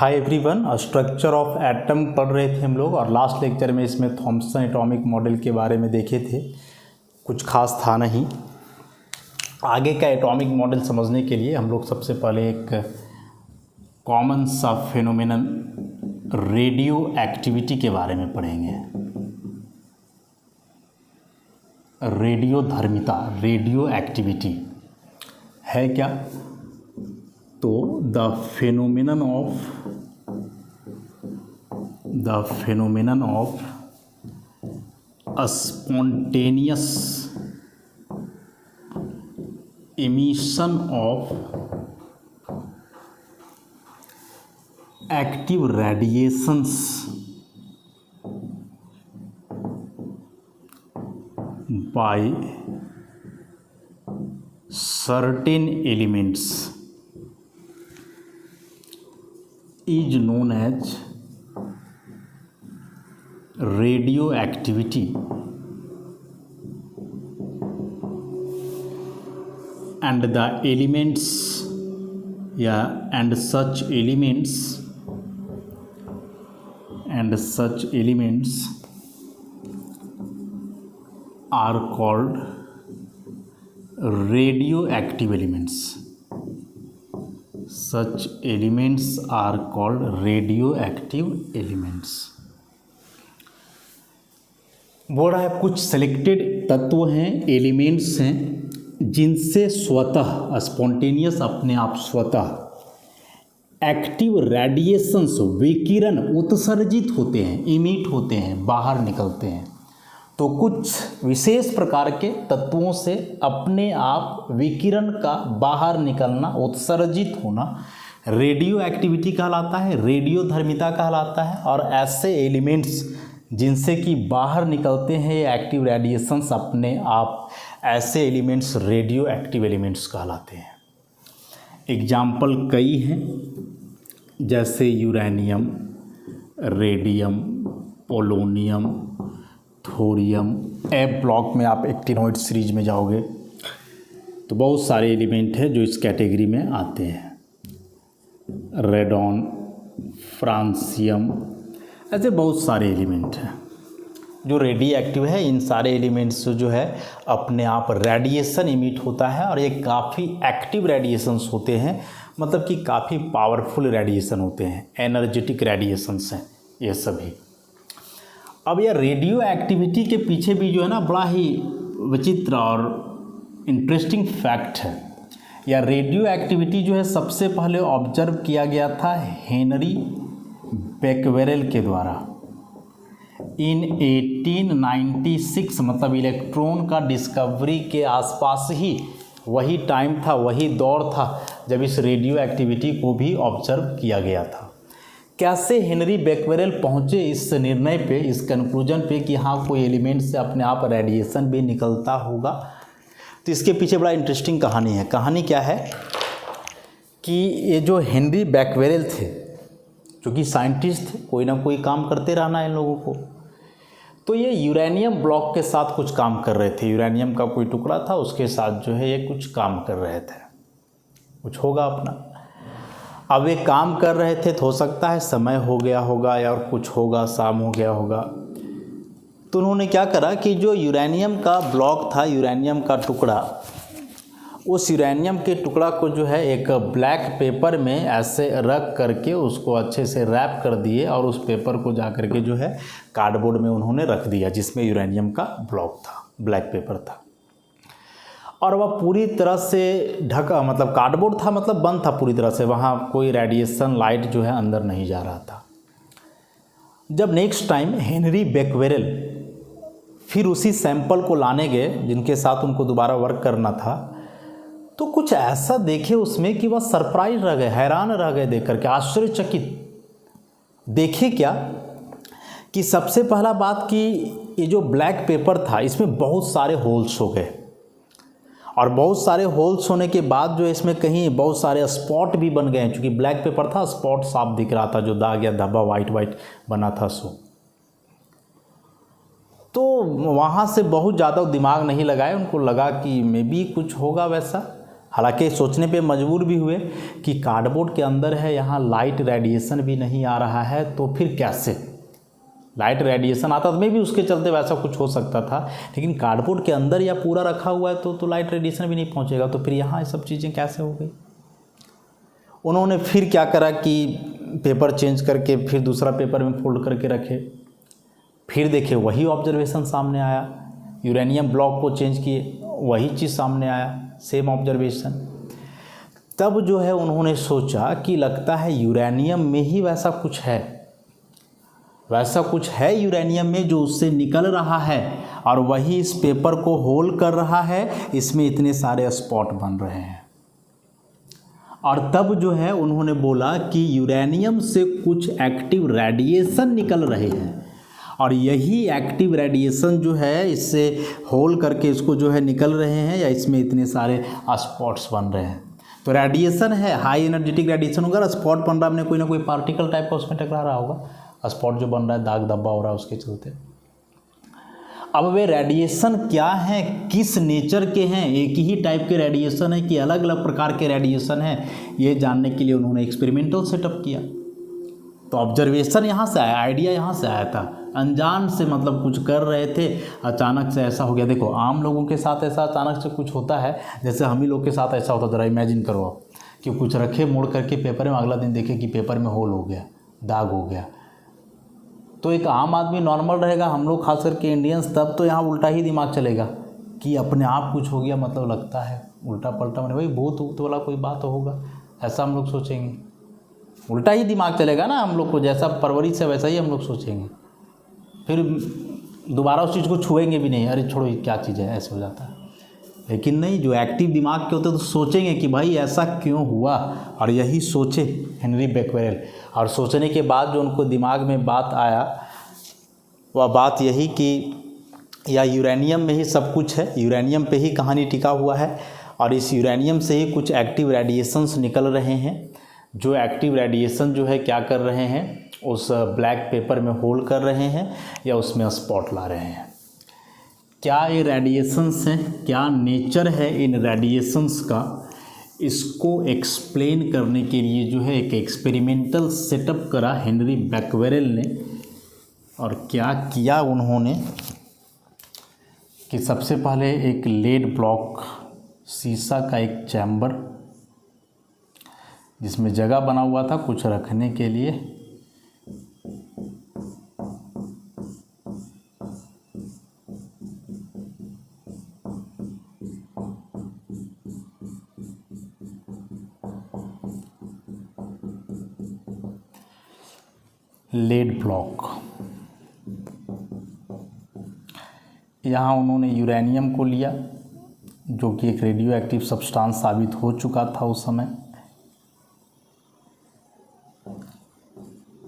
Hi everyone, structure of atom पढ़ रहे थे हम लोग और लास्ट लेक्चर में इसमें थॉमसन एटॉमिक मॉडल के बारे में देखे थे। कुछ खास था नहीं। आगे का एटॉमिक मॉडल समझने के लिए हम लोग सबसे पहले एक कॉमन सा फिनोमेनन रेडियो एक्टिविटी के बारे में पढ़ेंगे। रेडियो धर्मिता, रेडियो एक्टिविटी है क्या? तो the phenomenon of a spontaneous emission of active radiations by certain elements is known as radioactivity, and the elements and such elements are called radioactive elements. Such elements are called radioactive elements. बोल रहा है कुछ selected तत्व हैं, elements हैं जिनसे स्वतः spontaneous अपने आप स्वतः एक्टिव रेडिएशंस विकिरण उत्सर्जित होते हैं, इमिट होते हैं, बाहर निकलते हैं। तो कुछ विशेष प्रकार के तत्वों से अपने आप विकिरण का बाहर निकलना, उत्सर्जित होना रेडियो एक्टिविटी कहलाता है, रेडियो धर्मिता कहलाता है। और ऐसे एलिमेंट्स जिनसे कि बाहर निकलते हैं ये एक्टिव रेडिएशंस अपने आप, ऐसे एलिमेंट्स रेडियो एक्टिव एलिमेंट्स कहलाते हैं। एग्जाम्पल कई हैं, जैसे uranium, radium, polonium, thorium. F block में आप एक्टिनॉइड सीरीज में जाओगे तो बहुत सारे एलिमेंट हैं जो इस कैटेगरी में आते हैं। रेडॉन, फ्रांसियम, ऐसे बहुत सारे एलिमेंट हैं जो रेडियो एक्टिव है। इन सारे एलिमेंट्स जो है अपने आप रेडिएशन इमिट होता है और ये काफ़ी एक्टिव रेडिएशंस होते हैं, मतलब कि काफ़ी पावरफुल रेडिएशन होते हैं, एनर्जेटिक रेडिएशंस हैं ये सभी। अब यह रेडियो एक्टिविटी के पीछे भी जो है ना बड़ा ही विचित्र और इंटरेस्टिंग फैक्ट है। यह रेडियो एक्टिविटी जो है सबसे पहले ऑब्जर्व किया गया था हेनरी बेक्वेरेल के द्वारा इन 1896, मतलब इलेक्ट्रॉन का डिस्कवरी के आसपास ही वही टाइम था, वही दौर था जब इस रेडियो एक्टिविटी को भी ऑब्जर्व किया गया था। कैसे हेनरी बेक्वेरेल पहुँचे इस निर्णय पे, इस कंक्लूजन पे कि हाँ कोई एलिमेंट से अपने आप रेडिएशन भी निकलता होगा, तो इसके पीछे बड़ा इंटरेस्टिंग कहानी है। कहानी क्या है कि ये जो हेनरी बेक्वेरेल थे, जो कि साइंटिस्ट थे, कोई ना कोई काम करते रहना इन लोगों को, तो ये यूरेनियम ब्लॉक के साथ कुछ काम कर रहे थे। यूरेनियम का कोई टुकड़ा था, उसके साथ जो है ये कुछ काम कर रहे थे, कुछ होगा अपना। अब ये काम कर रहे थे तो हो सकता है समय हो गया होगा या और कुछ होगा, शाम हो गया होगा। तो उन्होंने क्या करा कि जो यूरेनियम का ब्लॉक था, यूरेनियम का टुकड़ा, उस यूरेनियम के टुकड़ा को जो है एक ब्लैक पेपर में ऐसे रख करके उसको अच्छे से रैप कर दिए और उस पेपर को जा कर के जो है कार्डबोर्ड में उन्होंने रख दिया जिसमें यूरेनियम का ब्लॉक था, ब्लैक पेपर था। और वह पूरी तरह से ढका, मतलब कार्डबोर्ड था, मतलब बंद था पूरी तरह से, वहाँ कोई रेडिएशन लाइट जो है अंदर नहीं जा रहा था। जब नेक्स्ट टाइम हेनरी बेक्वेरेल फिर उसी सैंपल को लाने गए जिनके साथ उनको दोबारा वर्क करना था, तो कुछ ऐसा देखे उसमें कि वह सरप्राइज रह गए, हैरान रह गए देख करके, आश्चर्यचकित। देखे क्या कि सबसे पहला बात कि ये जो ब्लैक पेपर था इसमें बहुत सारे होल्स हो गए, और बहुत सारे होल्स होने के बाद जो इसमें कहीं बहुत सारे स्पॉट भी बन गए, क्योंकि ब्लैक पेपर था, स्पॉट साफ दिख रहा था, जो दाग या धब्बा वाइट वाइट बना था सो। तो वहाँ से बहुत ज़्यादा दिमाग नहीं लगाए, उनको लगा कि मे बी कुछ होगा वैसा, हालांकि सोचने पे मजबूर भी हुए कि कार्डबोर्ड के अंदर है, यहाँ लाइट रेडिएशन भी नहीं आ रहा है, तो फिर कैसे लाइट रेडिएशन आता तो मे भी उसके चलते वैसा कुछ हो सकता था, लेकिन कार्डबोर्ड के अंदर या पूरा रखा हुआ है तो लाइट रेडिएशन भी नहीं पहुंचेगा, तो फिर यहाँ ये सब चीज़ें कैसे हो गई। उन्होंने फिर क्या करा कि पेपर चेंज करके फिर दूसरा पेपर में फोल्ड करके रखे, फिर देखे वही ऑब्जर्वेशन सामने आया, यूरेनियम ब्लॉक को चेंज किए वही चीज़ सामने आया, सेम ऑब्जर्वेशन। तब जो है उन्होंने सोचा कि लगता है यूरेनियम में ही वैसा कुछ है, वैसा कुछ है यूरेनियम में जो उससे निकल रहा है और वही इस पेपर को होल कर रहा है, इसमें इतने सारे स्पॉट बन रहे हैं। और तब जो है उन्होंने बोला कि यूरेनियम से कुछ एक्टिव रेडिएशन निकल रहे हैं और यही एक्टिव रेडिएशन जो है इससे होल करके इसको जो है निकल रहे हैं या इसमें इतने सारे स्पॉट्स बन रहे हैं। तो रेडिएशन है, हाई एनर्जेटिक रेडिएशन होगा, स्पॉट बन रहा है, अपने कोई ना कोई पार्टिकल टाइप का उसमें टकरा रहा होगा, स्पॉट जो बन रहा है दाग धब्बा हो रहा है उसके चलते। अब वे रेडिएशन क्या हैं, किस नेचर के हैं, एक ही टाइप के रेडिएशन है कि अलग अलग प्रकार के रेडिएशन हैं, ये जानने के लिए उन्होंने एक्सपेरिमेंटल सेटअप किया। तो ऑब्जर्वेशन यहाँ से आया, आइडिया यहाँ से आया था, अनजान से मतलब कुछ कर रहे थे, अचानक से ऐसा हो गया। देखो आम लोगों के साथ ऐसा अचानक से कुछ होता है, जैसे हम ही लोग के साथ ऐसा होता, ज़रा इमेजिन करो आप कि कुछ रखे मोड़ करके पेपर में, अगला दिन देखे कि पेपर में होल हो गया, दाग हो गया। तो एक आम आदमी नॉर्मल रहेगा, हम लोग खास करके इंडियंस, तब तो यहाँ उल्टा ही दिमाग चलेगा कि अपने आप कुछ हो गया, मतलब लगता है उल्टा पलटा, मैंने भाई भूत वाला कोई बात होगा, ऐसा हम लोग सोचेंगे, उल्टा ही दिमाग चलेगा ना हम लोग को, जैसा परवरिश है वैसा ही हम लोग सोचेंगे, फिर दोबारा उस चीज़ को छुएंगे भी नहीं, अरे छोड़ो ये क्या चीज़ है, ऐसे हो जाता है। लेकिन नहीं, जो एक्टिव दिमाग के होते हैं तो सोचेंगे कि भाई ऐसा क्यों हुआ, और यही सोचे हेनरी बेक्वेरेल। और सोचने के बाद जो उनको दिमाग में बात आया वह बात यही कि या यूरेनियम में ही सब कुछ है, यूरेनियम पे ही कहानी टिका हुआ है, और इस यूरेनियम से ही कुछ एक्टिव रेडिएशंस निकल रहे हैं, जो एक्टिव रेडिएशन जो है क्या कर रहे हैं, उस ब्लैक पेपर में होल कर रहे हैं या उसमें स्पॉट ला रहे हैं। क्या ये रेडिएशंस हैं, क्या नेचर है इन रेडिएशंस का, इसको एक्सप्लेन करने के लिए जो है एक एक्सपेरिमेंटल सेटअप करा हेनरी बेक्वेरेल ने। और क्या किया उन्होंने कि सबसे पहले एक लेड ब्लॉक, शीशा का एक चैम्बर जिसमें जगह बना हुआ था कुछ रखने के लिए, लेड ब्लॉक। यहाँ उन्होंने यूरेनियम को लिया जो कि एक रेडियो एक्टिव सब्सटेंस साबित हो चुका था उस समय,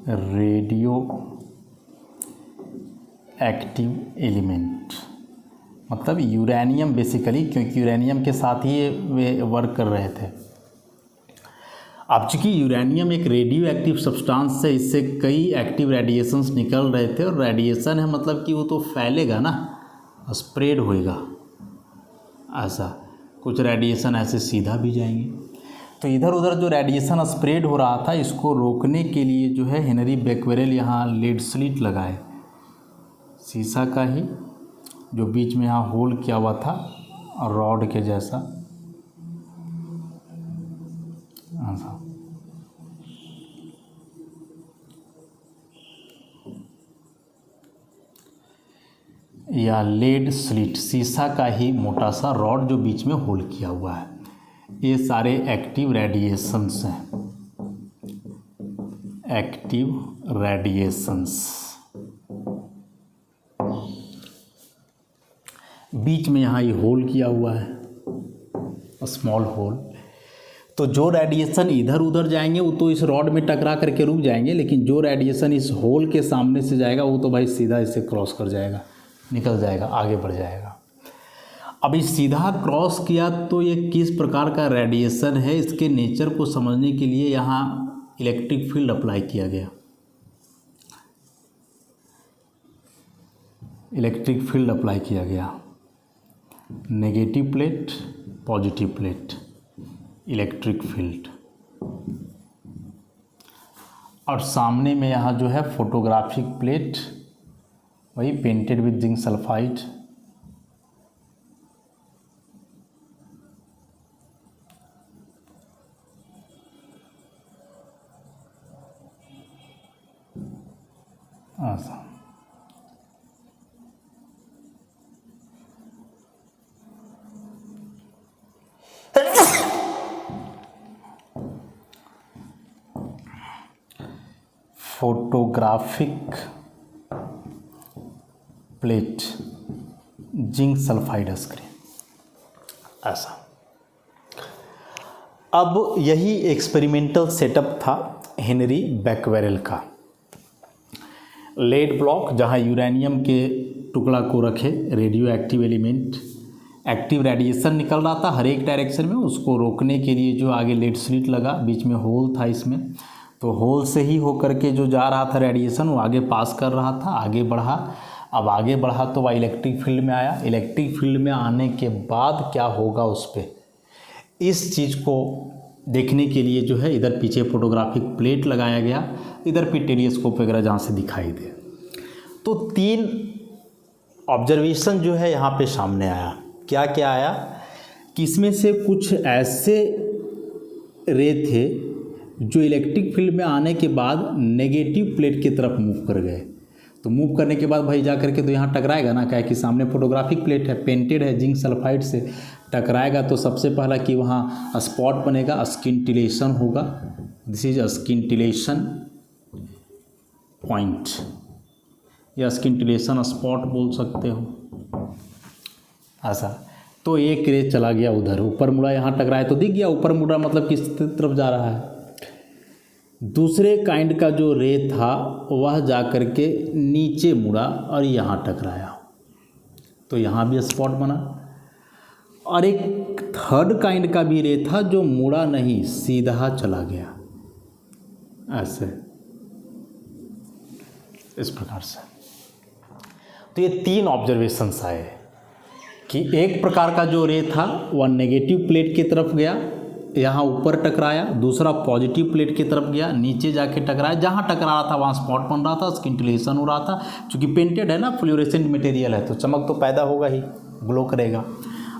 रेडियो एक्टिव एलिमेंट मतलब यूरेनियम बेसिकली, क्योंकि यूरेनियम के साथ ही वे वर्क कर रहे थे। अब चूँकि यूरेनियम एक रेडियो एक्टिव सब्सटेंस है, इससे कई एक्टिव रेडिएशंस निकल रहे थे, और रेडिएशन है मतलब कि वो तो फैलेगा ना, स्प्रेड होएगा, ऐसा कुछ रेडिएशन ऐसे सीधा भी जाएंगे। तो इधर उधर जो रेडिएशन स्प्रेड हो रहा था, इसको रोकने के लिए जो है हेनरी बेक्वेरेल यहाँ लेड स्लिट लगाए, शीशा का ही, जो बीच में यहाँ होल किया हुआ था और रॉड के जैसा, ऐसा। या लेड स्लिट, शीशा का ही मोटा सा रॉड जो बीच में होल किया हुआ है। ये सारे एक्टिव रेडिएशंस हैं, एक्टिव रेडिएशंस। बीच में यहाँ ये होल किया हुआ है, स्मॉल होल। तो जो रेडिएशन इधर उधर जाएंगे वो तो इस रॉड में टकरा करके रुक जाएंगे, लेकिन जो रेडिएशन इस होल के सामने से जाएगा वो तो भाई सीधा इसे क्रॉस कर जाएगा, निकल जाएगा, आगे बढ़ जाएगा। अब इस सीधा क्रॉस किया तो ये किस प्रकार का रेडिएशन है, इसके नेचर को समझने के लिए यहाँ इलेक्ट्रिक फील्ड अप्लाई किया गया। इलेक्ट्रिक फील्ड अप्लाई किया गया, negative plate, positive plate, electric field, और सामने में यहाँ जो है फोटोग्राफिक प्लेट, वही पेंटेड विद जिंक सल्फाइड। ऐसा photographic plate, zinc sulphide screen. ऐसा अब यही एक्सपेरिमेंटल सेटअप था हेनरी बैक्वेरेल का। लेड ब्लॉक जहां यूरेनियम के टुकड़ा को रखे, radio active element, active radiation निकल रहा था हर एक डायरेक्शन में, उसको रोकने के लिए जो आगे लेड स्लिट लगा, बीच में होल था इसमें, तो होल से ही होकर के जो जा रहा था रेडिएशन वो आगे पास कर रहा था, आगे बढ़ा। अब आगे बढ़ा तो वह इलेक्ट्रिक फील्ड में आया। इलेक्ट्रिक फील्ड में आने के बाद क्या होगा उस पर, इस चीज़ को देखने के लिए जो है इधर पीछे फोटोग्राफिक प्लेट लगाया गया, इधर पे टेलीस्कोप वगैरह जहाँ से दिखाई दे। तो 3 ऑब्जर्वेशन जो है यहाँ पे सामने आया। क्या क्या आया कि इसमें से कुछ ऐसे रे थे जो इलेक्ट्रिक फील्ड में आने के बाद नेगेटिव प्लेट की तरफ मूव कर गए। तो मूव करने के बाद भाई जा करके तो यहाँ टकराएगा ना, क्या है कि सामने फोटोग्राफिक प्लेट है, पेंटेड है जिंक सल्फाइड से, टकराएगा तो सबसे पहला कि वहाँ स्पॉट बनेगा, स्किंटिलेशन होगा। दिस इज स्किंटिलेशन पॉइंट या स्किंटिलेशन स्पॉट बोल सकते हो ऐसा। तो एक रे चला गया उधर, ऊपर मुड़ा, यहाँ टकराया तो दिख गया, ऊपर मुड़ा मतलब किस तरफ जा रहा है। दूसरे काइंड का जो रे था वह जा कर के नीचे मुड़ा और यहाँ टकराया, तो यहाँ भी स्पॉट बना। और एक थर्ड काइंड का भी रे था जो मुड़ा नहीं, सीधा चला गया ऐसे, इस प्रकार से। तो ये 3 ऑब्जर्वेशंस आए कि एक प्रकार का जो रे था वह नेगेटिव प्लेट की तरफ गया, यहाँ ऊपर टकराया, दूसरा पॉजिटिव प्लेट की तरफ गया, नीचे जाके टकराया, जहाँ टकरा रहा था वहाँ स्पॉट बन रहा था, स्किंटिलेशन हो रहा था। चूँकि पेंटेड है ना, फ्लोरेसेंट मटेरियल है, तो चमक तो पैदा होगा ही, ग्लो करेगा।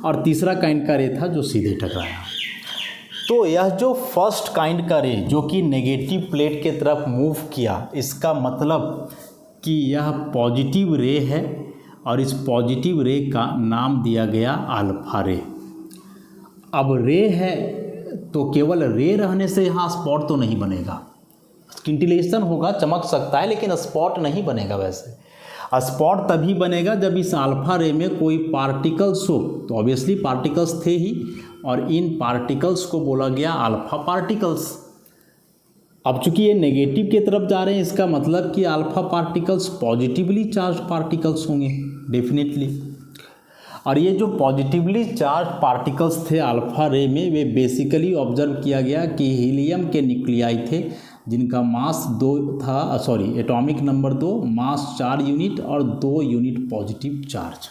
और तीसरा काइंड का रे था जो सीधे टकराया। तो यह जो फर्स्ट काइंड का रे जो कि नेगेटिव प्लेट की तरफ मूव किया, इसका मतलब कि यह पॉजिटिव रे है और इस पॉजिटिव रे का नाम दिया गया अल्फा रे। अब रे है तो केवल रे रहने से यहाँ स्पॉट तो नहीं बनेगा, स्किंटिलेशन होगा, चमक सकता है, लेकिन स्पॉट नहीं बनेगा। वैसे स्पॉट तभी बनेगा जब इस अल्फा रे में कोई पार्टिकल्स हो, तो ऑब्वियसली पार्टिकल्स थे ही, और इन पार्टिकल्स को बोला गया अल्फा पार्टिकल्स। अब चूंकि ये नेगेटिव की तरफ जा रहे हैं, इसका मतलब कि alpha particles positively charge particles होंगे डेफिनेटली। और ये जो पॉजिटिवली चार्ज पार्टिकल्स थे अल्फा रे में, वे बेसिकली ऑब्जर्व किया गया कि हीलियम के न्यूक्लियाई थे जिनका मास 2 था, एटॉमिक नंबर 2, मास 4 यूनिट और 2 यूनिट पॉजिटिव चार्ज।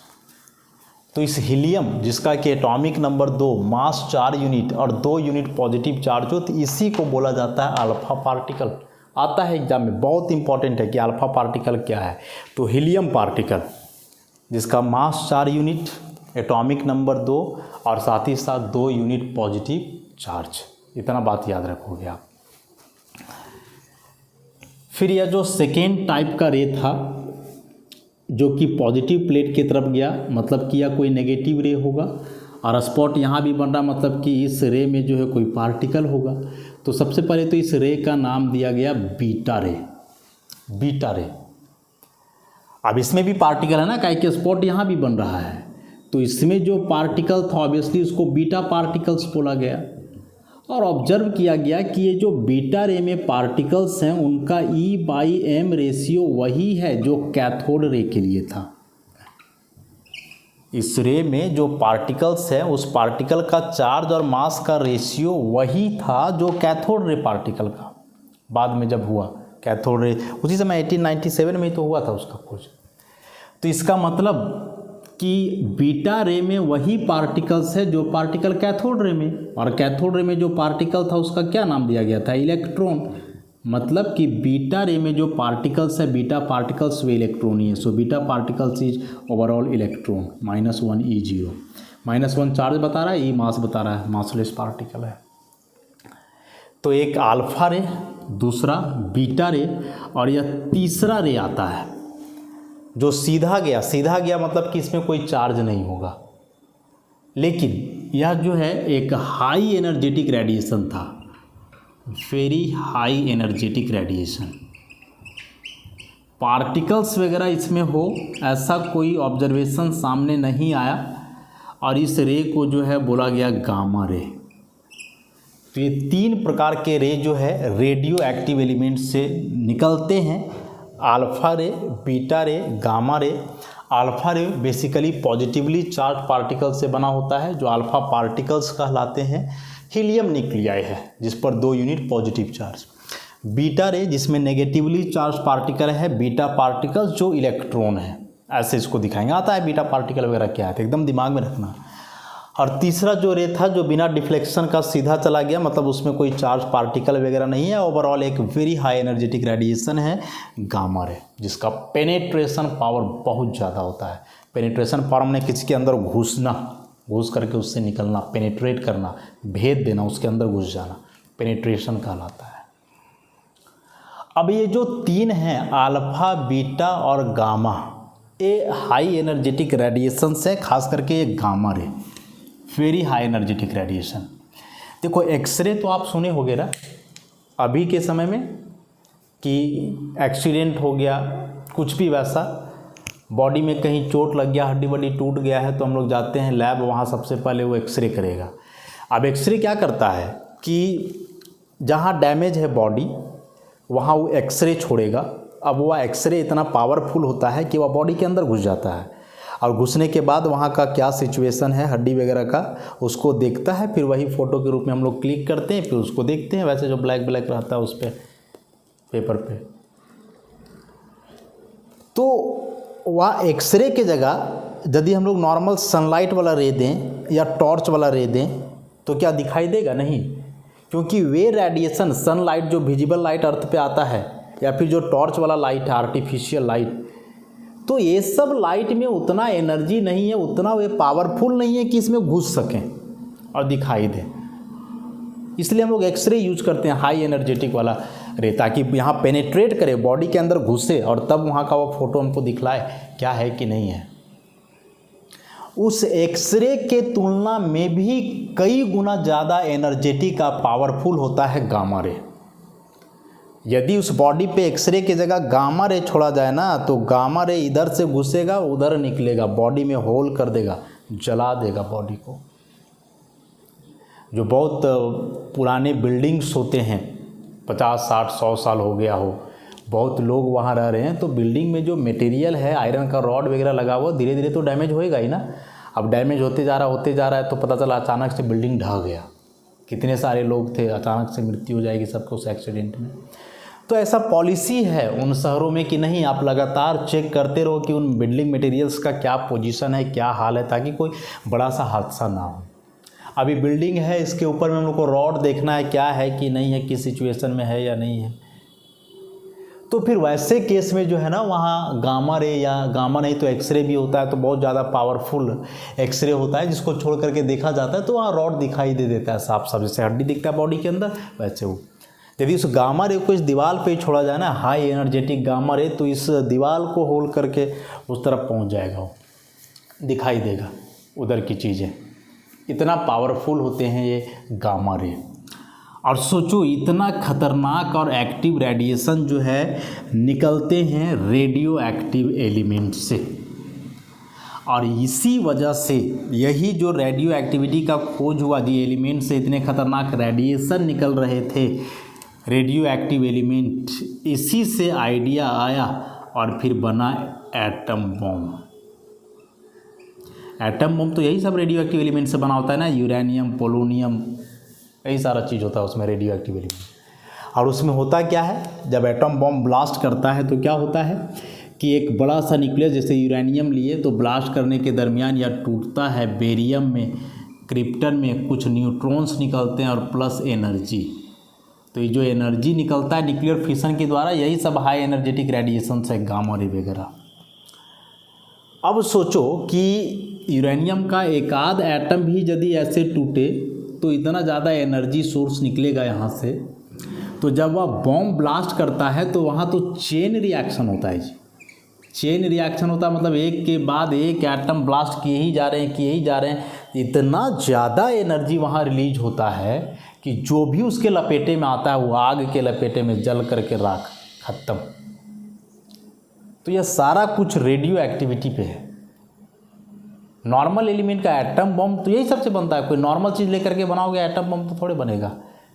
तो इस हीलियम जिसका कि एटॉमिक नंबर 2, मास 4 यूनिट और 2 यूनिट पॉजिटिव चार्ज हो, तो इसी को बोला जाता है अल्फा पार्टिकल। आता है एग्जाम में, बहुत इंपॉर्टेंट है कि अल्फा पार्टिकल क्या है। तो हीलियम पार्टिकल जिसका मास 4 यूनिट, एटॉमिक नंबर 2 और साथ ही साथ 2 यूनिट पॉजिटिव चार्ज, इतना बात याद रखोगे आप। फिर यह जो सेकेंड टाइप का रे था जो कि पॉजिटिव प्लेट की तरफ गया, मतलब कि यह कोई नेगेटिव रे होगा, और स्पॉट यहाँ भी बन रहा, मतलब कि इस रे में जो है कोई पार्टिकल होगा। तो सबसे पहले तो इस रे का नाम दिया गया बीटा रे। बीटा रे, अब इसमें भी पार्टिकल है ना, काहे कि स्पॉट यहाँ भी बन रहा है, तो इसमें जो पार्टिकल था ऑब्वियसली उसको बीटा पार्टिकल्स बोला गया। और ऑब्जर्व किया गया कि ये जो बीटा रे में पार्टिकल्स हैं उनका E/m रेशियो वही है जो कैथोड रे के लिए था। इस रे में जो पार्टिकल्स हैं उस पार्टिकल का चार्ज और मास का रेशियो वही था जो कैथोड रे पार्टिकल का बाद में जब हुआ कैथोड रे, उसी समय 1897 में ही तो हुआ था उसका खोज। तो इसका मतलब कि बीटा रे में वही पार्टिकल्स है जो पार्टिकल कैथोड रे में, और कैथोड रे में जो पार्टिकल था उसका क्या नाम दिया गया था? इलेक्ट्रॉन। मतलब कि बीटा रे में जो पार्टिकल्स है, बीटा पार्टिकल्स वे इलेक्ट्रॉन ही है। So beta particles is overall electron, -1 E0। -1 charge बता रहा है, ई मास बता रहा है, मासलेस पार्टिकल है। तो एक अल्फा रे, दूसरा बीटा रे, और यह तीसरा रे आता है जो सीधा गया मतलब कि इसमें कोई चार्ज नहीं होगा, लेकिन यह जो है एक हाई एनर्जेटिक रेडिएशन था, very high energetic radiation. Particles वगैरह इसमें हो ऐसा कोई ऑब्जर्वेशन सामने नहीं आया, और इस रे को जो है बोला गया गामा रे। तो ये 3 प्रकार के रे जो है रेडियो एक्टिव एलिमेंट से निकलते हैं, अल्फा रे, बीटा रे, गामा रे। अल्फा रे बेसिकली पॉजिटिवली चार्ज पार्टिकल से बना होता है, जो अल्फा पार्टिकल्स कहलाते हैं। हीलियम न्यूक्लियाई है जिस पर 2 यूनिट पॉजिटिव चार्ज। बीटा रे जिसमें नेगेटिवली चार्ज पार्टिकल है, बीटा पार्टिकल्स जो इलेक्ट्रॉन है, ऐसे इसको दिखाएंगे। आता है बीटा पार्टिकल वगैरह क्या है, तो एकदम दिमाग में रखना। और तीसरा जो रे था जो बिना डिफ्लेक्शन का सीधा चला गया, मतलब उसमें कोई चार्ज पार्टिकल वगैरह नहीं है, ओवरऑल एक वेरी हाई एनर्जेटिक रेडिएशन है, गामा रे, जिसका पेनेट्रेशन पावर बहुत ज़्यादा होता है। पेनेट्रेशन पावर में किसी के अंदर घुस करके उससे निकलना, पेनेट्रेट करना, भेद देना, उसके अंदर घुस जाना, पेनेट्रेशन कहलाता है। अब ये जो 3 हैं, अल्फा, बीटा और गामा, ये हाई एनर्जेटिक रेडिएशन से, खास करके ये gamma ray very high energetic radiation. देखो एक्सरे तो आप सुने होंगे ना अभी के समय में, कि एक्सीडेंट हो गया, कुछ भी वैसा, बॉडी में कहीं चोट लग गया, हड्डी वड्डी टूट गया है, तो हम लोग जाते हैं लैब, वहाँ सबसे पहले वो एक्सरे करेगा। अब एक्सरे क्या करता है कि जहाँ डैमेज है बॉडी, वहाँ वो एक्सरे छोड़ेगा। अब वह एक्सरे इतना पावरफुल होता है कि वह बॉडी के अंदर घुस जाता है, और घुसने के बाद वहाँ का क्या सिचुएशन है हड्डी वगैरह का, उसको देखता है। फिर वही फ़ोटो के रूप में हम लोग क्लिक करते हैं, फिर उसको देखते हैं, वैसे जो ब्लैक रहता है उस पर पेपर पे। तो वह एक्सरे के जगह यदि हम लोग नॉर्मल सनलाइट वाला रे दें या टॉर्च वाला रे दें तो क्या दिखाई देगा? नहीं, क्योंकि वे रेडिएशन, सनलाइट जो विजिबल लाइट अर्थ पे आता है, या फिर जो टॉर्च वाला लाइट है, आर्टिफिशियल लाइट, तो ये सब लाइट में उतना एनर्जी नहीं है, उतना वे पावरफुल नहीं है कि इसमें घुस सकें और दिखाई दें। इसलिए हम लोग एक्सरे यूज करते हैं, हाई एनर्जेटिक वाला रे, ताकि यहाँ पेनेट्रेट करे, बॉडी के अंदर घुसे, और तब वहाँ का वो फोटो हमको दिखलाए क्या है कि नहीं है। उस एक्सरे के तुलना में भी कई गुना ज़्यादा एनर्जेटिक का पावरफुल होता है गामा रे। यदि उस बॉडी पे एक्सरे की जगह गामा रे छोड़ा जाए ना, तो गामा रे इधर से घुसेगा, उधर निकलेगा, बॉडी में होल कर देगा, जला देगा बॉडी को। जो बहुत पुराने बिल्डिंग्स होते हैं, 50, 60, 100 साल हो गया हो, बहुत लोग वहाँ रह रहे हैं, तो बिल्डिंग में जो मटेरियल है, आयरन का रॉड वगैरह लगा हुआ, धीरे धीरे तो डैमेज होएगा ही ना। अब डैमेज होते जा रहा है, तो पता चला अचानक से बिल्डिंग ढह गया। कितने सारे लोग थे, अचानक से मृत्यु हो जाएगी सबको उस एक्सीडेंट में। तो ऐसा पॉलिसी है उन शहरों में कि नहीं, आप लगातार चेक करते रहो कि उन बिल्डिंग मटेरियल्स का क्या पोजीशन है, क्या हाल है, ताकि कोई बड़ा सा हादसा ना हो। अभी बिल्डिंग है, इसके ऊपर में हम लोग को रॉड देखना है क्या है कि नहीं है, किस सिचुएशन में है या नहीं है। तो फिर वैसे केस में जो है ना, वहाँ गामा रे, या गामा नहीं तो एक्सरे भी होता है, तो बहुत ज़्यादा पावरफुल एक्सरे होता है, जिसको छोड़ करके देखा जाता है, तो वहाँ रॉड दिखाई दे देता है साफ साफ, जैसे हड्डी दिखता है बॉडी के अंदर, वैसे वो। यदि उस गामा रे को इस दीवार पे छोड़ा जाए ना, हाई एनर्जेटिक गामा रे, तो इस दीवार को होल करके उस तरफ पहुंच जाएगा, वो दिखाई देगा उधर की चीज़ें। इतना पावरफुल होते हैं ये गामा रे। और सोचो, इतना खतरनाक और एक्टिव रेडिएशन जो है निकलते हैं रेडियो एक्टिव एलिमेंट से, और इसी वजह से यही जो रेडियो एक्टिविटी का खोज हुआ, जी एलिमेंट से इतने खतरनाक रेडिएशन निकल रहे थे, रेडियो एक्टिव एलिमेंट, इसी से आइडिया आया और फिर बना एटम बम। एटम बम तो यही सब रेडियो एक्टिव एलिमेंट से बना होता है ना, यूरेनियम, पोलोनियम, यही सारा चीज़ होता है उसमें रेडियो एक्टिव एलिमेंट। और उसमें होता क्या है, जब एटम बम ब्लास्ट करता है तो क्या होता है कि एक बड़ा सा न्यूक्लियस जैसे यूरेनियम लिए तो ब्लास्ट करने के दरमियान या टूटता है, बेरियम में, क्रिप्टन में कुछ न्यूट्रॉन्स निकलते हैं और प्लस एनर्जी। तो ये जो एनर्जी निकलता है न्यूक्लियर फिशन के द्वारा, यही सब हाई एनर्जेटिक रेडिएशन है, गामा रे वगैरह। अब सोचो कि यूरेनियम का एक आध एटम भी यदि ऐसे टूटे तो इतना ज़्यादा एनर्जी सोर्स निकलेगा यहाँ से, तो जब वह बॉम्ब ब्लास्ट करता है तो वहाँ तो चेन रिएक्शन होता है जी। चेन रिएक्शन होता है मतलब एक के बाद एक एटम ब्लास्ट किए ही जा रहे हैं, इतना ज़्यादा एनर्जी वहाँ रिलीज होता है कि जो भी उसके लपेटे में आता है वो आग के लपेटे में जल करके राख खत्म। तो यह सारा कुछ रेडियो एक्टिविटी पे है। नॉर्मल एलिमेंट का एटम बम तो यही सबसे बनता है। कोई नॉर्मल चीज़ लेकर के बनाओगे एटम बम तो थोड़े बनेगा।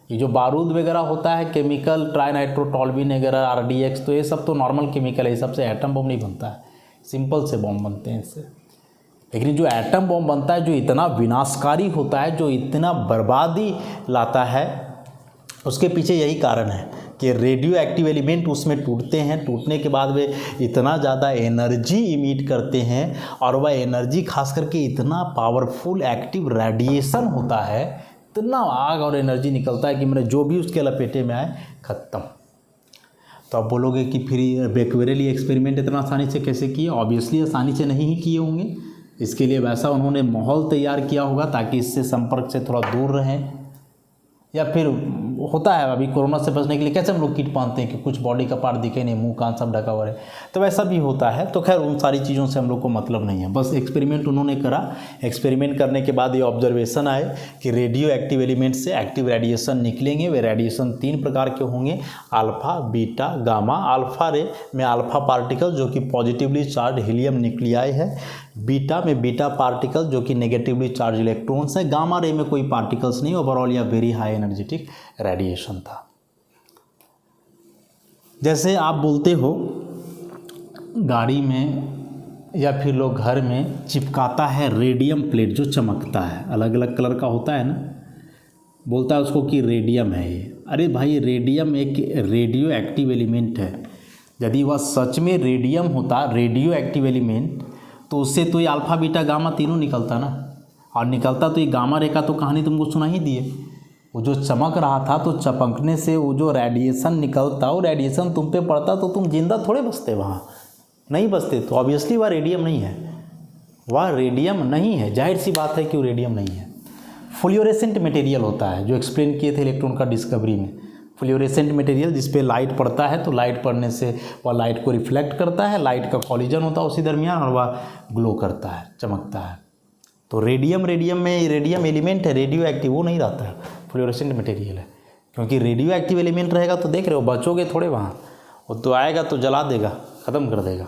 ये जो बारूद वगैरह होता है, केमिकल ट्राइनाइट्रोटॉल्यूइन वगैरह, RDX, तो ये सब तो नॉर्मल केमिकल है, ये सबसे एटम बम नहीं बनता है, सिंपल से बम बनते हैं इससे। लेकिन जो एटम बम बनता है, जो इतना विनाशकारी होता है, जो इतना बर्बादी लाता है, उसके पीछे यही कारण है कि रेडियो एक्टिव एलिमेंट उसमें टूटते हैं। टूटने के बाद वे इतना ज़्यादा एनर्जी इमिट करते हैं और वह एनर्जी खास करके इतना पावरफुल एक्टिव रेडिएशन होता है, इतना आग और एनर्जी निकलता है कि मैंने जो भी उसके लपेटे में आए खत्म। तो आप बोलोगे कि फिर बेक्वेरेल एक्सपेरिमेंट इतना आसानी से कैसे किए? ऑब्वियसली आसानी से नहीं ही किए होंगे। इसके लिए वैसा उन्होंने माहौल तैयार किया होगा ताकि इससे संपर्क से थोड़ा दूर रहें। या फिर होता है अभी कोरोना से बचने के लिए कैसे हम लोग किट पहनते हैं कि कुछ बॉडी का पार्ट दिखे नहीं, मुंह कान सब ढका हुआ है, तो वैसा भी होता है। तो खैर उन सारी चीज़ों से हम लोग को मतलब नहीं है, बस एक्सपेरिमेंट उन्होंने करा। एक्सपेरिमेंट करने के बाद ये ऑब्जर्वेशन आए कि रेडियो एक्टिव एलिमेंट से एक्टिव रेडिएशन निकलेंगे। वे रेडिएशन 3 प्रकार के होंगे, अल्फा, बीटा, गामा। अल्फा रे में अल्फा पार्टिकल जो कि पॉजिटिवली चार्ज हीलियम न्यूक्लियाई है, बीटा में बीटा पार्टिकल जो कि नेगेटिवली चार्ज इलेक्ट्रॉन्स है, गामा रे में कोई पार्टिकल्स नहीं। ओवरऑल यह वेरी हाई एनर्जेटिक रेडिएशन था। जैसे आप बोलते हो गाड़ी में या फिर लोग घर में चिपकाता है रेडियम प्लेट जो चमकता है, अलग अलग कलर का होता है ना, बोलता है उसको कि रेडियम है ये। अरे भाई, रेडियम एक रेडियो एक्टिव एलिमेंट है। यदि वह सच में रेडियम होता, रेडियो एक्टिव एलिमेंट, तो उससे तो ये अल्फा बीटा गामा तीनों निकलता ना, और निकलता तो ये गामा रे का तो कहानी तुमको सुना ही दिए। वो जो चमक रहा था तो चमकने से वो जो रेडिएशन निकलता, वो रेडिएशन तुम पे पड़ता तो तुम जिंदा थोड़े बचते, वहाँ नहीं बचते। तो ऑब्वियसली वह रेडियम नहीं है, वह रेडियम नहीं है। जाहिर सी बात है कि वो रेडियम नहीं है। फ्लोरेसेंट मटेरियल होता है जो एक्सप्लेन किए थे इलेक्ट्रॉन का डिस्कवरी में। फ्लोरेसेंट मटेरियल जिस पे लाइट पड़ता है तो लाइट पड़ने से वह लाइट को रिफ्लेक्ट करता है, लाइट का कॉलिजन होता है उसी दरमियान और वह ग्लो करता है, चमकता है। तो रेडियम में रेडियम एलिमेंट है, रेडियो एक्टिव वो नहीं रहता है, फ्लोरेसेंट मटेरियल है। क्योंकि रेडियो एक्टिव एलिमेंट रहेगा तो देख रहे हो बचोगे थोड़े वहाँ, वो तो आएगा तो जला देगा, ख़त्म कर देगा।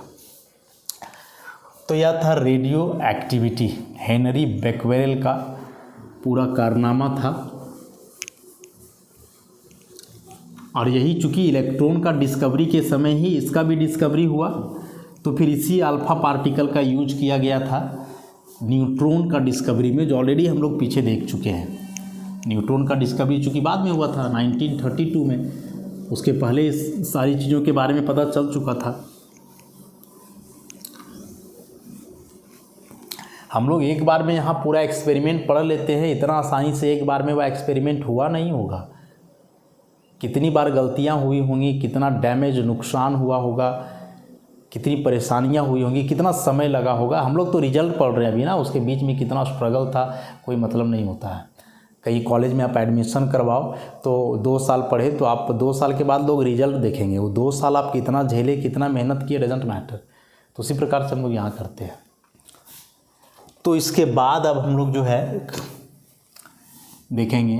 तो यह था रेडियो एक्टिविटी, हेनरी बेक्वेरेल का पूरा कारनामा था। और यही चूँकि इलेक्ट्रॉन का डिस्कवरी के समय ही इसका भी डिस्कवरी हुआ, तो फिर इसी अल्फा पार्टिकल का यूज किया गया था न्यूट्रॉन का डिस्कवरी में, जो ऑलरेडी हम लोग पीछे देख चुके हैं। न्यूट्रॉन का डिस्कवरी चूँकि बाद में हुआ था 1932 में, उसके पहले इस सारी चीज़ों के बारे में पता चल चुका था। हम लोग एक बार में यहाँ पूरा एक्सपेरिमेंट पढ़ लेते हैं, इतना आसानी से एक बार में वह एक्सपेरिमेंट हुआ नहीं होगा। कितनी बार गलतियाँ हुई होंगी, कितना डैमेज नुकसान हुआ होगा, कितनी परेशानियाँ हुई होंगी, कितना समय लगा होगा। हम लोग तो रिजल्ट पढ़ रहे हैं अभी ना, उसके बीच में कितना स्ट्रगल था कोई मतलब नहीं होता है। कहीं कॉलेज में आप एडमिशन करवाओ तो 2 साल पढ़े तो आप 2 साल के बाद लोग रिजल्ट देखेंगे, वो 2 साल आप कितना झेले, कितना मेहनत किए, डजेंट मैटर। तो उसी प्रकार से हम लोग यहाँ करते हैं। तो इसके बाद अब हम लोग जो है देखेंगे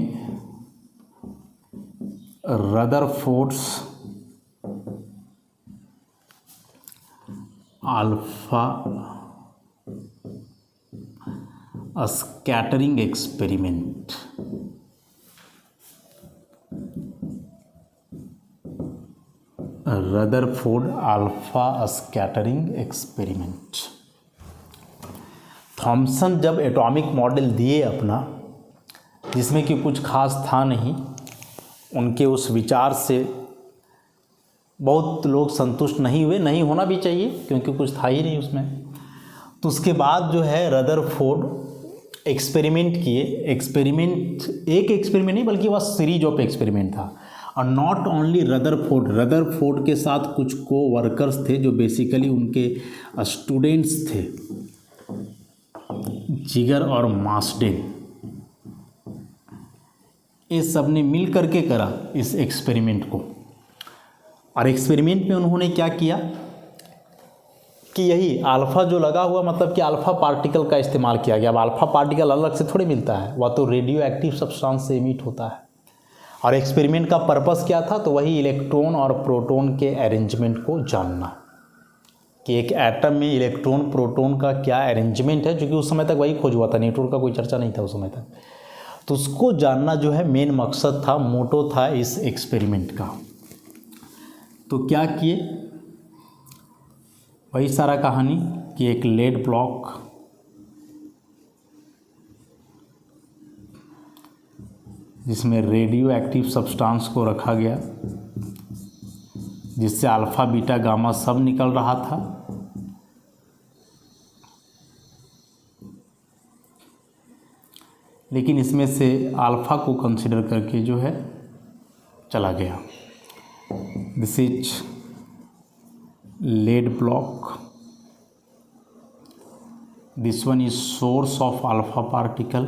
Rutherford's alpha scattering experiment. Rutherford alpha scattering experiment. Thomson जब एटॉमिक मॉडल दिए अपना, जिसमें कि कुछ खास था नहीं, उनके उस विचार से बहुत लोग संतुष्ट नहीं हुए, नहीं होना भी चाहिए क्योंकि कुछ था ही नहीं उसमें। तो उसके बाद जो है रदरफोर्ड एक्सपेरिमेंट किए। एक एक्सपेरिमेंट नहीं बल्कि वह सीरीज ऑफ एक्सपेरिमेंट था। और नॉट ओनली रदरफोर्ड के साथ कुछ को वर्कर्स थे जो बेसिकली उनके स्टूडेंट्स थे, जिगर और मास्डेन। ये सब ने मिल करके करा इस एक्सपेरिमेंट को। और एक्सपेरिमेंट में उन्होंने क्या किया कि यही अल्फ़ा जो लगा हुआ, मतलब कि अल्फ़ा पार्टिकल का इस्तेमाल किया गया। अब अल्फ़ा पार्टिकल अलग से थोड़ी मिलता है, वह तो रेडियो एक्टिव सब्सटेंस से इमिट होता है। और एक्सपेरिमेंट का पर्पस क्या था, तो वही इलेक्ट्रॉन और प्रोटॉन के अरेंजमेंट को जानना कि एक एटम में इलेक्ट्रॉन प्रोटॉन का क्या अरेंजमेंट है, जो कि उस समय तक वही खोज हुआ था, न्यूट्रॉन का कोई चर्चा नहीं था उस समय तक। तो उसको जानना जो है मेन मकसद था, मोटो था इस एक्सपेरिमेंट का। तो क्या किए, वही सारा कहानी कि एक लेड ब्लॉक जिसमें रेडियो एक्टिव सब्सटेंस को रखा गया, जिससे अल्फ़ा बीटा गामा सब निकल रहा था। लेकिन इसमें से अल्फ़ा को कंसिडर करके जो है चला गया। This is lead block, this one is source of alpha particle।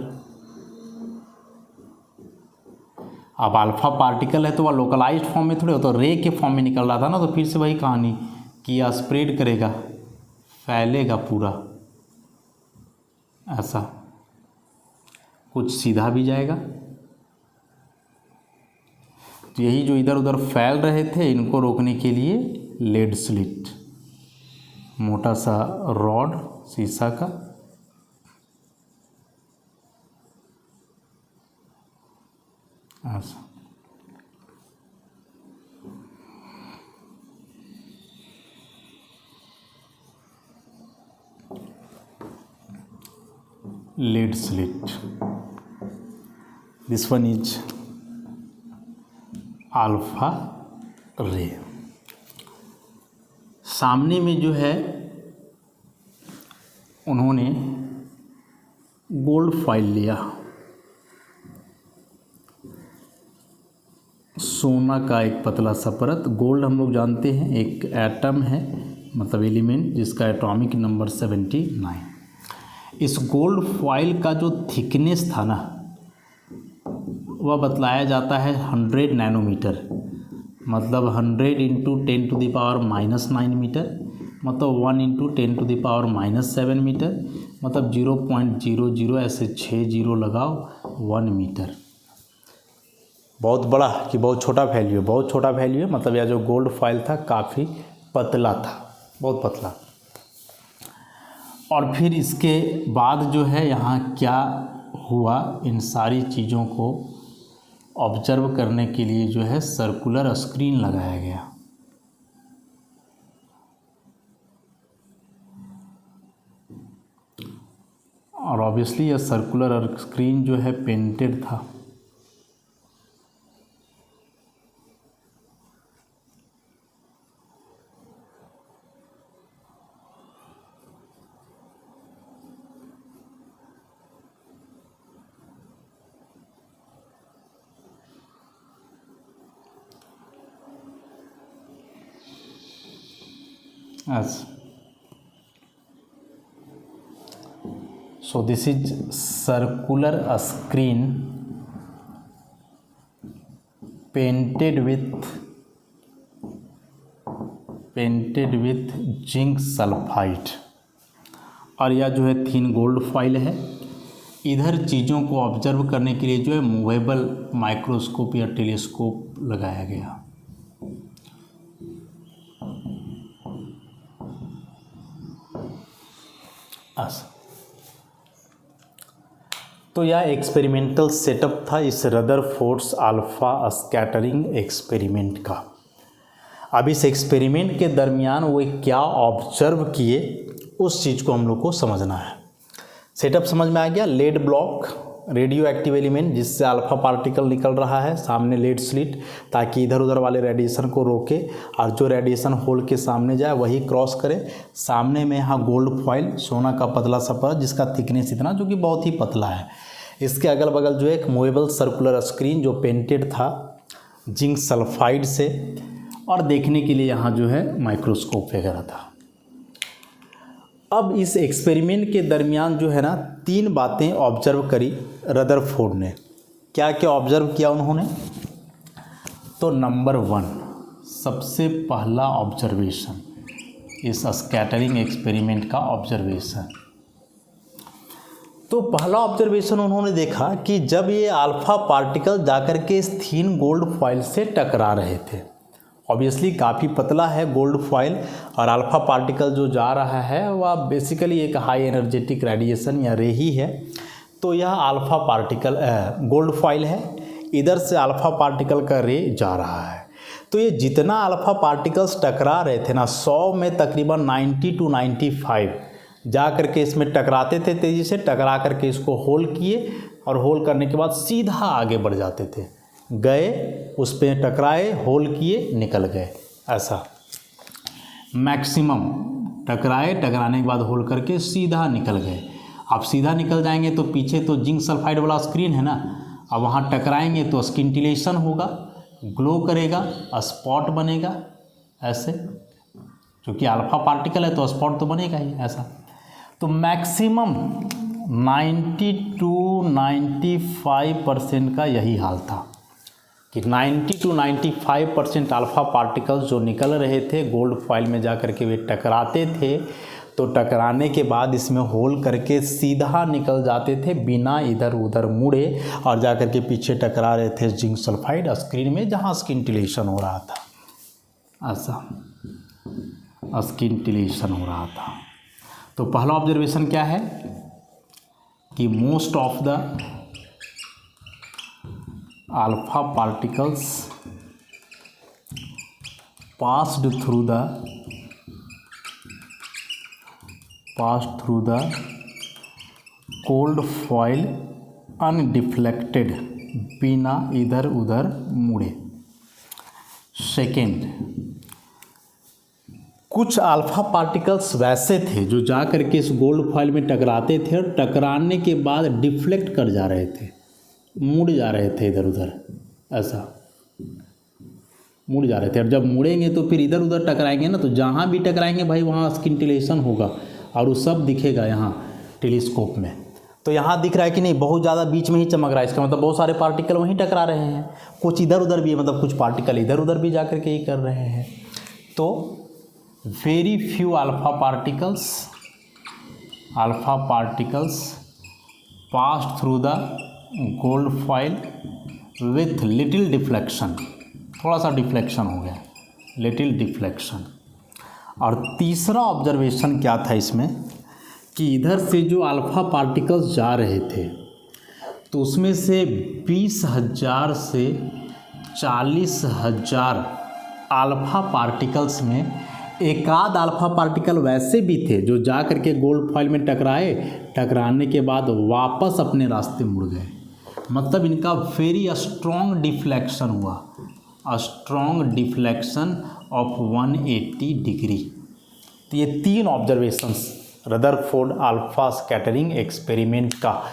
अब अल्फ़ा पार्टिकल है तो वह लोकलाइज्ड फॉर्म में थोड़े हो, तो रे के फॉर्म में निकल रहा था ना। तो फिर से वही कहानी कि यह स्प्रेड करेगा, फैलेगा पूरा, ऐसा कुछ सीधा भी जाएगा। तो यही जो इधर उधर फैल रहे थे, इनको रोकने के लिए लेड स्लिट, मोटा सा रॉड शीशा का, ऐसा। lead slit, this one is alpha रे। सामने में जो है उन्होंने गोल्ड फॉइल लिया, सोना का एक पतला सा परत। गोल्ड हम लोग जानते हैं एक एटम है, मतलब एलिमेंट जिसका एटॉमिक नंबर 79। इस गोल्ड फॉइल का जो थिकनेस था ना, वह बतलाया जाता है 100 नैनोमीटर, मतलब 100 इंटू 10⁻⁻9 मीटर, मतलब 1 इंटू 10⁻⁻7 मीटर, मतलब 0.00 ऐसे 6 जीरो लगाओ 1 मीटर। बहुत बड़ा कि बहुत छोटा वैल्यू है, बहुत छोटा वैल्यू है। मतलब यह जो गोल्ड फॉइल था काफ़ी पतला था, बहुत पतला। और फिर इसके बाद जो है यहाँ क्या हुआ, इन सारी चीज़ों को ऑब्जर्व करने के लिए जो है सर्कुलर स्क्रीन लगाया गया। और ऑब्वियसली यह सर्कुलर स्क्रीन जो है पेंटेड था। As so this is circular screen painted with zinc sulphide. और यह जो है थीन गोल्ड फॉइल है। इधर चीज़ों को ऑब्जर्व करने के लिए जो है मूवेबल माइक्रोस्कोप या टेलीस्कोप लगाया गया। तो यह एक्सपेरिमेंटल सेटअप था इस रदरफोर्ड्स अल्फ़ा स्कैटरिंग एक्सपेरिमेंट का। अब इस एक्सपेरिमेंट के दरमियान वो क्या ऑब्जर्व किए, उस चीज़ को हम लोग को समझना है। सेटअप समझ में आ गया। Lead block radioactive element जिससे अल्फा पार्टिकल निकल रहा है, सामने लेड स्लिट, ताकि इधर उधर वाले रेडिएशन को रोके और जो रेडिएशन होल के सामने जाए वही क्रॉस करे। सामने में यहाँ गोल्ड फॉइल, सोना का पतला सा परत जिसका थिकनेस इतना, जो कि बहुत ही पतला है। इसके अगल बगल जो एक मूवेबल सर्कुलर स्क्रीन जो पेंटेड था जिंक सल्फाइड से, और देखने के लिए यहाँ जो है माइक्रोस्कोप वगैरह था। अब इस एक्सपेरिमेंट के दरमियान जो है ना 3 बातें ऑब्जर्व करी रदरफोर्ड ने। क्या क्या ऑब्जर्व किया उन्होंने? तो नंबर 1, सबसे पहला ऑब्जर्वेशन, इस स्कैटरिंग एक्सपेरिमेंट का ऑब्जर्वेशन। तो पहला ऑब्जर्वेशन उन्होंने देखा कि जब ये अल्फा पार्टिकल जाकर के इस थीन गोल्ड फॉइल से टकरा रहे थे, ऑब्वियसली काफ़ी पतला है गोल्ड फॉइल, और अल्फा पार्टिकल जो जा रहा है वह बेसिकली एक हाई एनर्जेटिक रेडिएशन या रे ही है। तो यह अल्फा पार्टिकल गोल्ड फॉइल है, इधर से अल्फा पार्टिकल का रे जा रहा है। तो ये जितना अल्फा पार्टिकल्स टकरा रहे थे ना, 100 में तकरीबन 90 to 95 जा करके इसमें टकराते थे, तेज़ी से टकरा करके इसको होल किए, और होल करने के बाद सीधा आगे बढ़ जाते थे, गए उस पर टकराए, होल किए, निकल गए। ऐसा मैक्सिमम टकराए, टकराने के बाद होल करके सीधा निकल गए। अब सीधा निकल जाएंगे तो पीछे तो जिंक सल्फाइड वाला स्क्रीन है ना, अब वहाँ टकराएंगे तो स्किंटिलेशन होगा, ग्लो करेगा, स्पॉट बनेगा ऐसे, क्योंकि अल्फा पार्टिकल है तो स्पॉट तो बनेगा ही ऐसा। तो मैक्सिमम 90 to 95% का यही हाल था कि 90 to 95% अल्फा पार्टिकल्स जो निकल रहे थे गोल्ड फॉइल में जा कर के वे टकराते थे, तो टकराने के बाद इसमें होल करके सीधा निकल जाते थे बिना इधर उधर मुड़े, और जा कर के पीछे टकरा रहे थे जिंक सल्फाइड स्क्रीन में जहाँ स्किंटिलेशन हो रहा था। ऐसा स्किंटिलेशन हो रहा था। तो पहला ऑब्जर्वेशन क्या है कि most of the alpha particles passed through the cold foil undeflected, बिना इधर उधर मुड़े। सेकेंड, कुछ अल्फा पार्टिकल्स वैसे थे जो जा कर के इस गोल्ड फॉइल में टकराते थे और टकराने के बाद डिफ्लेक्ट कर जा रहे थे, मुड़ जा रहे थे इधर उधर, ऐसा मुड़ जा रहे थे। और जब मुड़ेंगे तो फिर इधर उधर टकराएंगे ना, तो जहाँ भी टकराएंगे भाई वहाँ स्किंटिलेशन होगा, और वो सब दिखेगा यहाँ टेलीस्कोप में। तो यहाँ दिख रहा है कि नहीं, बहुत ज़्यादा बीच में ही चमक रहा है, इसका मतलब बहुत सारे पार्टिकल वहीं टकरा रहे हैं। कुछ इधर उधर भी है, मतलब कुछ पार्टिकल इधर उधर भी जा कर के ही कर रहे हैं। तो very few alpha particles passed through the gold foil with little deflection, थोड़ा सा डिफ्लेक्शन हो गया, लिटिल डिफ्लेक्शन। और तीसरा ऑब्जर्वेशन क्या था इसमें कि इधर से जो अल्फा पार्टिकल्स जा रहे थे तो उसमें से 20,000 से 40,000 अल्फा पार्टिकल्स में एक आध अल्फा पार्टिकल वैसे भी थे जो जा करके गोल्ड फॉइल में टकराए, टकराने के बाद वापस अपने रास्ते मुड़ गए। मतलब इनका वेरी स्ट्रॉन्ग डिफ्लेक्शन हुआ, स्ट्रॉन्ग डिफ्लेक्शन ऑफ 180 डिग्री। तो ये 3 observations Rutherford alpha scattering experiment का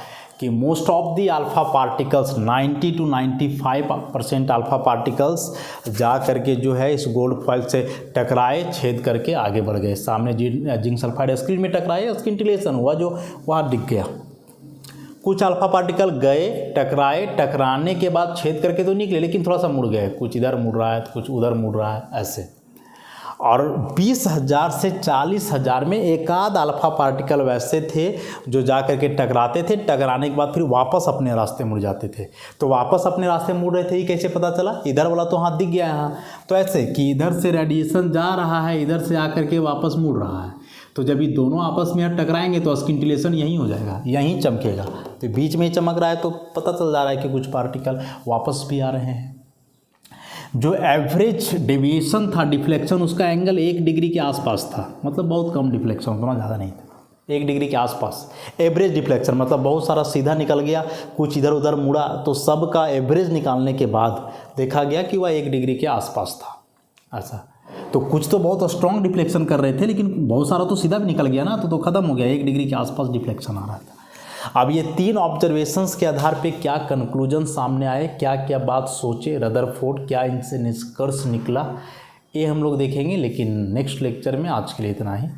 कि most of the alpha particles 90 to 95% alpha particles जा करके जो है इस गोल्ड फॉइल से टकराए, छेद करके आगे बढ़ गए, सामने जिंक सल्फाइड स्क्रीन में टकराए, स्किंटिलेशन हुआ जो वहाँ दिख गया। कुछ अल्फा पार्टिकल गए, टकराए, टकराने के बाद छेद करके तो निकले लेकिन थोड़ा सा मुड़ गए, कुछ इधर मुड़ रहा है, कुछ उधर मुड़ रहा है ऐसे। और 20,000 से 40,000 में एक आध अल्फा पार्टिकल वैसे थे जो जा करके टकराते थे, टकराने के बाद फिर वापस अपने रास्ते मुड़ जाते थे। तो वापस अपने रास्ते मुड़ रहे थे, ये कैसे पता चला? इधर वाला तो हाथ दिख गया यहाँ, तो ऐसे कि इधर से रेडिएशन जा रहा है, इधर से आकर के वापस मुड़ रहा है। तो जब ये दोनों आपस में टकराएंगे तो स्किंटिलेशन यहीं हो जाएगा, यहीं चमकेगा। तो बीच में ही चमक रहा है तो पता चल जा रहा है कि कुछ पार्टिकल वापस भी आ रहे हैं। जो एवरेज डेविएशन था, डिफ्लेक्शन, उसका एंगल 1 डिग्री के आसपास था, मतलब बहुत कम डिफ्लेक्शन, उतना ज़्यादा नहीं था। 1 डिग्री के आसपास। एवरेज डिफ्लेक्शन मतलब बहुत सारा सीधा निकल गया, कुछ इधर उधर मुड़ा, तो सब का एवरेज निकालने के बाद देखा गया कि वह 1 डिग्री के आसपास था। ऐसा तो कुछ तो बहुत स्ट्रॉन्ग डिफ्लेक्शन कर रहे थे, लेकिन बहुत सारा तो सीधा भी निकल गया ना, तो ख़त्म हो गया, 1 डिग्री के आसपास डिफ्लेक्शन आ रहा था। अब ये 3 ऑब्जर्वेशंस के आधार पे क्या कंक्लूजन सामने आए, क्या क्या बात सोचे रदरफोर्ड, क्या इनसे निष्कर्ष निकला, ये हम लोग देखेंगे। लेकिन नेक्स्ट लेक्चर में आज के लिए इतना ही।